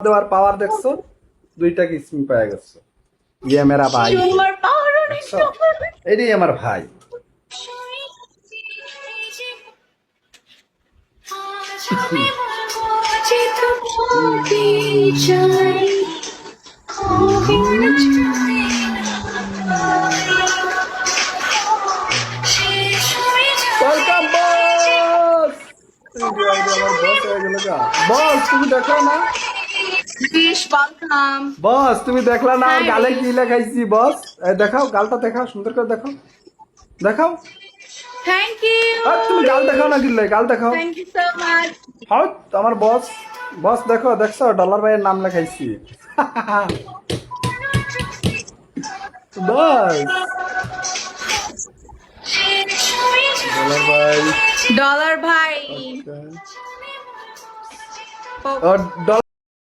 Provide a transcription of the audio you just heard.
দেওয়ার পাওয়ার দেখছো, 2টা কিসমি পেয়ে গেছো। ইয়ে মেরা ভাই, দেখছো? এটাই আমার ভাই। Welcome boss. আমার বস হয়ে গেল গা। বস তুমি দেখো না, বস তুমি দেখলা না আমার গালে কি লাগাইছি? বস দেখাও, গালটা দেখাও, সুন্দর করে দেখাও, দেখাও। থ্যাংক ইউ, আর তুমি গাল দেখাও না, কিনলে গাল দেখাও। Thank you so much. How আমার বস, বস দেখো, দেখছো ডলার ভাইয়ের নাম লেখাইছি। বস ডলার ভাই, ডলার ভাই। ও ডলার